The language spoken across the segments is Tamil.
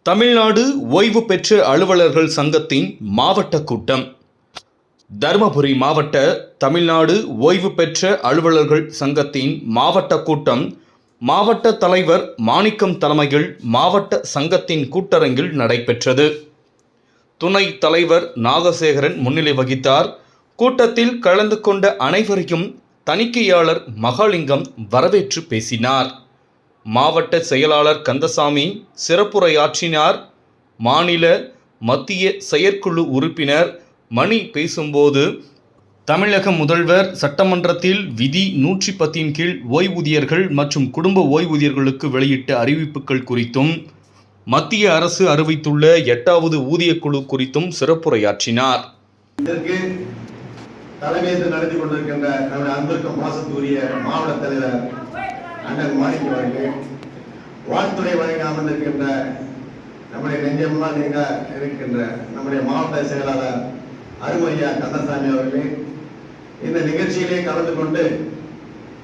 தமிழ்நாடு ஓய்வு பெற்ற அலுவலர்கள் சங்கத்தின் மாவட்ட கூட்டம். தருமபுரி மாவட்ட தமிழ்நாடு ஓய்வு பெற்ற அலுவலர்கள் சங்கத்தின் மாவட்ட கூட்டம் மாவட்ட தலைவர் மாணிக்கம் தலைமையில் மாவட்ட சங்கத்தின் கூட்டரங்கில் நடைபெற்றது. துணை தலைவர் நாகசேகரன் முன்னிலை வகித்தார். கூட்டத்தில் கலந்து கொண்ட அனைவரையும் தணிக்கையாளர் மகாலிங்கம் வரவேற்று பேசினார். மாவட்ட செயலாளர் கந்தசாமி சிறப்புரையாற்றினார். மாநில மத்திய செயற்குழு உறுப்பினர் மணி பேசும்போது, தமிழக முதல்வர் சட்டமன்றத்தில் விதி 110 கீழ் ஓய்வூதியர்கள் மற்றும் குடும்ப ஓய்வூதியர்களுக்கு வெளியிட்ட அறிவிப்புகள் குறித்தும் மத்திய அரசு அறிவித்துள்ள 8வது ஊதியக்குழு குறித்தும் சிறப்புரையாற்றினார். இதற்கு தலைமையேற்று நடத்தி கொண்டிருக்கின்ற நம்முடைய அன்பிற்கும் பாசத்துக்குரிய மாவட்ட தலைவர் அண்ணன் மாணிக்கம் அவர்கள், வாழ்த்துறை வழங்க அமர்ந்திருக்கின்ற நம்முடைய நெஞ்சமெல்லாம் நீங்க இருக்கின்ற நம்முடைய மாவட்ட செயலாளர் அருமையா கந்தசாமி அவர்களே, இந்த நிகழ்ச்சியிலே கலந்து கொண்டு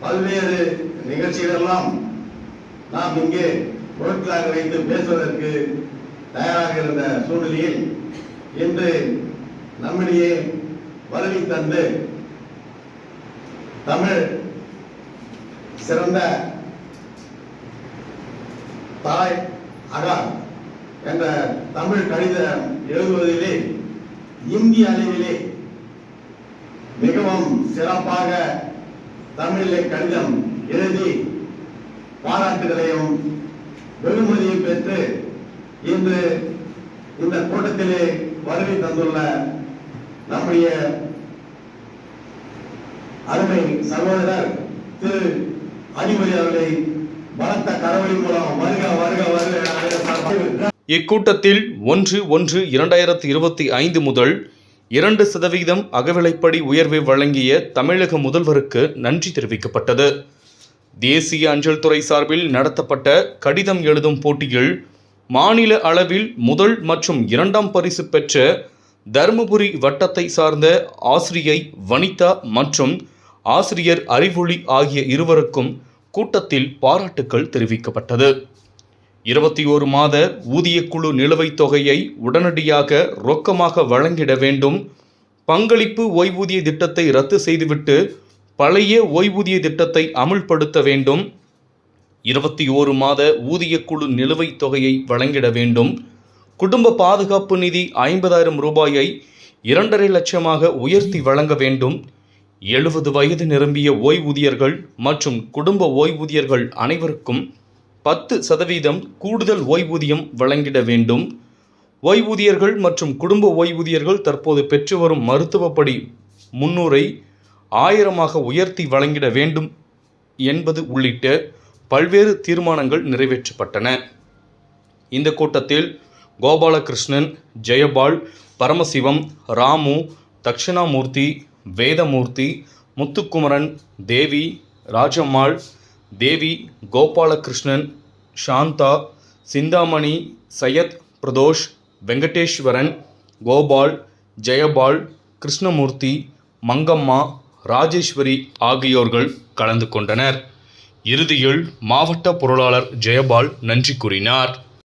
பல்வேறு நிகழ்ச்சிகளெல்லாம் நாம் இங்கே பொருட்களாக வைத்து பேசுவதற்கு தயாராக இருந்த சூழ்நிலையில் இன்று நம்மிடையே வருகை தந்து தமிழ் சிறந்த தாய் அகா என்ற தமிழ் கடிதம் எழுதுவதிலே இந்திய அளவிலே மிகவும் சிறப்பாக தமிழிலே கடிதம் எழுதி பாராட்டுகளையும் வெகுமதியும் பெற்று இன்று இந்த கூட்டத்திலே வருகை தந்துள்ள நம்முடைய அருமை சகோதரர் திரு அடிமொழி அவர்களை பலத்த கரவொலி மூலம் வருக வருக வருக. இக்கூட்டத்தில் 1/1/2025 முதல் 2% அகவிலைப்படி உயர்வை வழங்கிய தமிழக முதல்வருக்கு நன்றி தெரிவிக்கப்பட்டது. தேசிய அஞ்சல் துறை சார்பில் நடத்தப்பட்ட கடிதம் எழுதும் போட்டியில் மாநில அளவில் முதல் மற்றும் 2ஆம் பரிசு பெற்ற தருமபுரி வட்டத்தை சார்ந்த ஆசிரியை வனிதா மற்றும் ஆசிரியர் அறிவொளி ஆகிய இருவருக்கும் கூட்டத்தில் பாராட்டுக்கள் தெரிவிக்கப்பட்டது. 21 மாத ஊதியக்குழு நிலுவைத் தொகையை உடனடியாக ரொக்கமாக வழங்கிட வேண்டும். பங்களிப்பு ஓய்வூதிய திட்டத்தை ரத்து செய்துவிட்டு பழைய ஓய்வூதிய திட்டத்தை அமுல்படுத்த வேண்டும். 21 மாத ஊதியக்குழு நிலுவைத் தொகையை வழங்கிட வேண்டும். குடும்ப பாதுகாப்பு நிதி 50,000 ரூபாயை 2.5 லட்சமாக உயர்த்தி வழங்க வேண்டும். 70 வயது நிரம்பிய ஓய்வூதியர்கள் மற்றும் குடும்ப ஓய்வூதியர்கள் அனைவருக்கும் 10% கூடுதல் ஓய்வூதியம் வழங்கிட வேண்டும். ஓய்வூதியர்கள் மற்றும் குடும்ப ஓய்வூதியர்கள் தற்போது பெற்று வரும் மருத்துவப்படி 300ஐ 1000ஆக உயர்த்தி வழங்கிட வேண்டும் என்பது உள்ளிட்ட பல்வேறு தீர்மானங்கள் நிறைவேற்றப்பட்டன. இந்த கூட்டத்தில் கோபாலகிருஷ்ணன், ஜெயபால், பரமசிவம், ராமு, தட்சிணாமூர்த்தி, வேதமூர்த்தி, முத்துக்குமரன், தேவி, ராஜம்மாள், தேவி, கோபாலகிருஷ்ணன், சாந்தா, சிந்தாமணி, சையத் பிரதோஷ், வெங்கடேஸ்வரன், கோபால், ஜெயபால், கிருஷ்ணமூர்த்தி, மங்கம்மா, ராஜேஸ்வரி ஆகியோர்கள் கலந்து கொண்டனர். இறுதியில் மாவட்ட பொருளாளர் ஜெயபால் நன்றி கூறினார்.